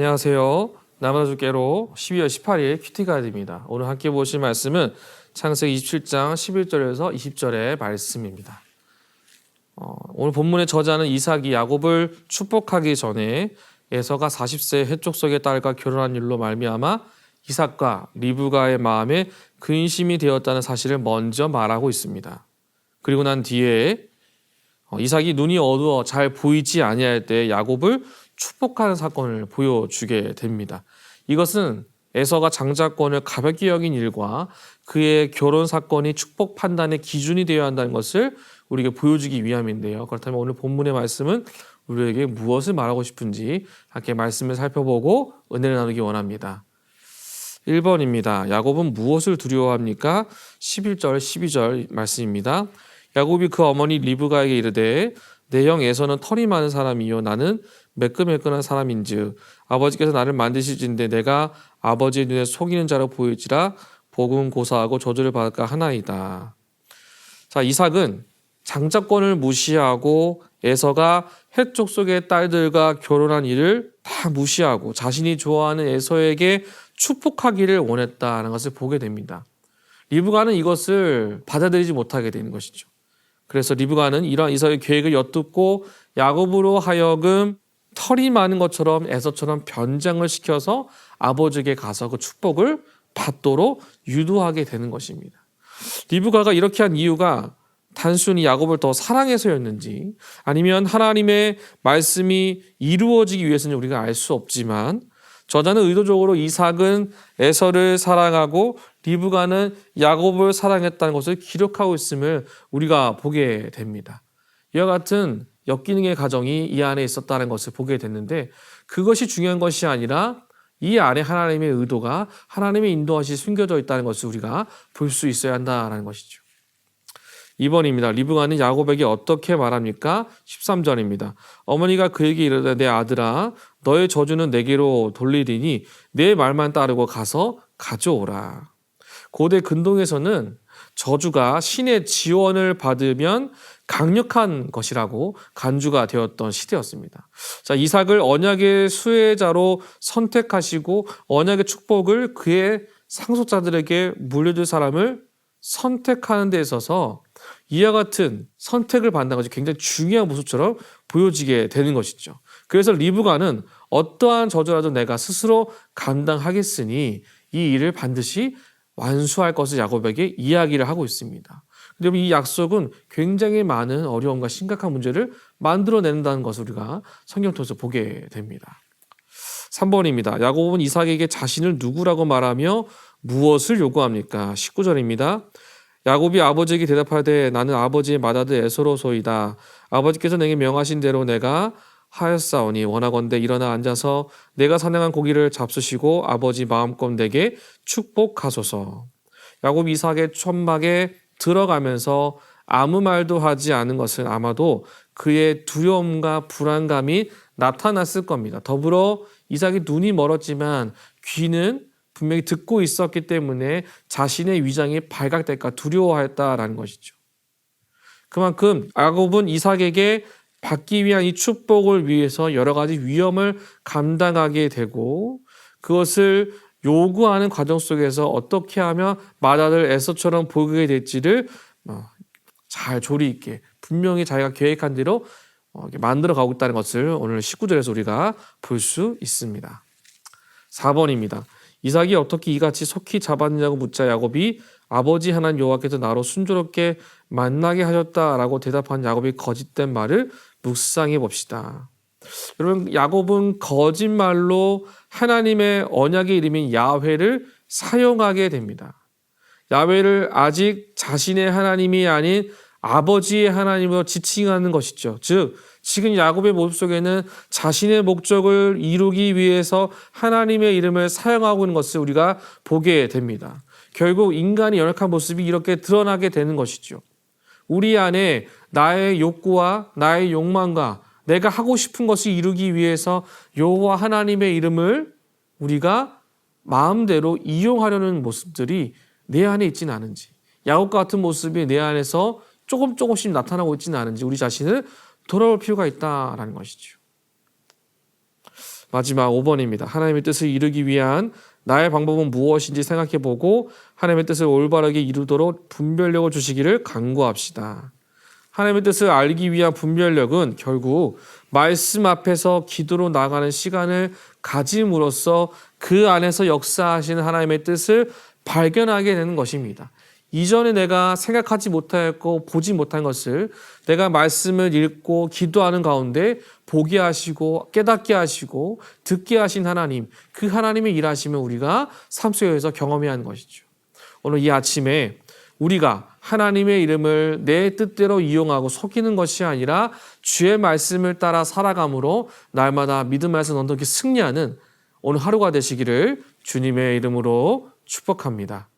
안녕하세요. 나만주께로 12월 18일 큐티 가이드입니다. 오늘 함께 보실 말씀은 창세기 27장 11절에서 20절의 말씀입니다. 오늘 본문의 저자는 이삭이 야곱을 축복하기 전에 에서가 40세 헤족속의 딸과 결혼한 일로 말미암아 이삭과 리브가의 마음에 근심이 되었다는 사실을 먼저 말하고 있습니다. 그리고 난 뒤에 이삭이 눈이 어두워 잘 보이지 아니할 때 야곱을 축복하는 사건을 보여주게 됩니다. 이것은 에서가 장자권을 가볍게 여긴 일과 그의 결혼 사건이 축복 판단의 기준이 되어야 한다는 것을 우리에게 보여주기 위함인데요. 그렇다면 오늘 본문의 말씀은 우리에게 무엇을 말하고 싶은지 함께 말씀을 살펴보고 은혜를 나누기 원합니다. 1번입니다. 야곱은 무엇을 두려워합니까? 11절, 12절 말씀입니다. 야곱이 그 어머니 리브가에게 이르되 내 형 에서는 털이 많은 사람이요 나는 매끈매끈한 사람인즉 아버지께서 나를 만드시진데 내가 아버지의 눈에 속이는 자로 보일지라 복은 고사하고 저주를 받을까 하나이다. 자, 이삭은 장자권을 무시하고 에서가 헷 족속의 딸들과 결혼한 일을 다 무시하고 자신이 좋아하는 에서에게 축복하기를 원했다는 것을 보게 됩니다. 리브가는 이것을 받아들이지 못하게 되는 것이죠. 그래서 리브가는 이러한 이삭의 계획을 엿듣고 야곱으로 하여금 털이 많은 것처럼 에서처럼 변장을 시켜서 아버지에게 가서 그 축복을 받도록 유도하게 되는 것입니다. 리브가가 이렇게 한 이유가 단순히 야곱을 더 사랑해서였는지 아니면 하나님의 말씀이 이루어지기 위해서는 우리가 알 수 없지만 저자는 의도적으로 이삭은 에서를 사랑하고 리브가는 야곱을 사랑했다는 것을 기록하고 있음을 우리가 보게 됩니다. 이와 같은 역기능의 가정이 이 안에 있었다는 것을 보게 됐는데 그것이 중요한 것이 아니라 이 안에 하나님의 의도가 하나님의 인도하심이 숨겨져 있다는 것을 우리가 볼 수 있어야 한다는 것이죠. 2번입니다. 리브가는 야곱에게 어떻게 말합니까? 13절입니다. 어머니가 그에게 이르되 내 아들아 너의 저주는 내게로 돌리리니 내 말만 따르고 가서 가져오라. 고대 근동에서는 저주가 신의 지원을 받으면 강력한 것이라고 간주가 되었던 시대였습니다. 자, 이삭을 언약의 수혜자로 선택하시고 언약의 축복을 그의 상속자들에게 물려줄 사람을 선택하는 데 있어서 이와 같은 선택을 받는 것이 굉장히 중요한 모습처럼 보여지게 되는 것이죠. 그래서 리브가는 어떠한 저주라도 내가 스스로 감당하겠으니 이 일을 반드시 완수할 것을 야곱에게 이야기를 하고 있습니다. 그런데 이 약속은 굉장히 많은 어려움과 심각한 문제를 만들어낸다는 것을 우리가 성경 통해서 보게 됩니다. 3번입니다. 야곱은 이삭에게 자신을 누구라고 말하며 무엇을 요구합니까? 19절입니다. 야곱이 아버지에게 대답하되 나는 아버지의 맏아들 에서로소이다. 아버지께서 내게 명하신 대로 내가 하였사오니 원하건대 일어나 앉아서 내가 사냥한 고기를 잡수시고 아버지 마음껏 내게 축복하소서. 야곱이 이삭의 천막에 들어가면서 아무 말도 하지 않은 것은 아마도 그의 두려움과 불안감이 나타났을 겁니다. 더불어 이삭이 눈이 멀었지만 귀는 분명히 듣고 있었기 때문에 자신의 위장이 발각될까 두려워했다라는 것이죠. 그만큼 야곱은 이삭에게 받기 위한 이 축복을 위해서 여러 가지 위험을 감당하게 되고 그것을 요구하는 과정 속에서 어떻게 하면 맏아들 에서처럼 보이게 될지를 잘 조리 있게 분명히 자기가 계획한 대로 만들어 가고 있다는 것을 오늘 19절에서 우리가 볼 수 있습니다. 4번입니다. 이삭이 어떻게 이같이 속히 잡았느냐고 묻자 야곱이 아버지 하나님 여호와께서 나로 순조롭게 만나게 하셨다라고 대답한 야곱이 거짓된 말을 묵상해 봅시다. 여러분, 야곱은 거짓말로 하나님의 언약의 이름인 야훼를 사용하게 됩니다. 야훼를 아직 자신의 하나님이 아닌 아버지의 하나님으로 지칭하는 것이죠. 즉 지금 야곱의 모습 속에는 자신의 목적을 이루기 위해서 하나님의 이름을 사용하고 있는 것을 우리가 보게 됩니다. 결국 인간의 연약한 모습이 이렇게 드러나게 되는 것이죠. 우리 안에 나의 욕구와 나의 욕망과 내가 하고 싶은 것을 이루기 위해서 여호와 하나님의 이름을 우리가 마음대로 이용하려는 모습들이 내 안에 있지는 않은지, 야곱과 같은 모습이 내 안에서 조금씩 나타나고 있지는 않은지 우리 자신을 돌아볼 필요가 있다라는 것이죠. 마지막 5번입니다. 하나님의 뜻을 이루기 위한 나의 방법은 무엇인지 생각해보고 하나님의 뜻을 올바르게 이루도록 분별력을 주시기를 간구합시다. 하나님의 뜻을 알기 위한 분별력은 결국 말씀 앞에서 기도로 나가는 시간을 가짐으로써 그 안에서 역사하시는 하나님의 뜻을 발견하게 되는 것입니다. 이전에 내가 생각하지 못하였고 보지 못한 것을 내가 말씀을 읽고 기도하는 가운데 보게 하시고 깨닫게 하시고 듣게 하신 하나님, 그 하나님의 일하심을 우리가 삶 속에서 경험해야 하는 것이죠. 오늘 이 아침에 우리가 하나님의 이름을 내 뜻대로 이용하고 속이는 것이 아니라 주의 말씀을 따라 살아감으로 날마다 믿음 안에서 넌덕히 승리하는 오늘 하루가 되시기를 주님의 이름으로 축복합니다.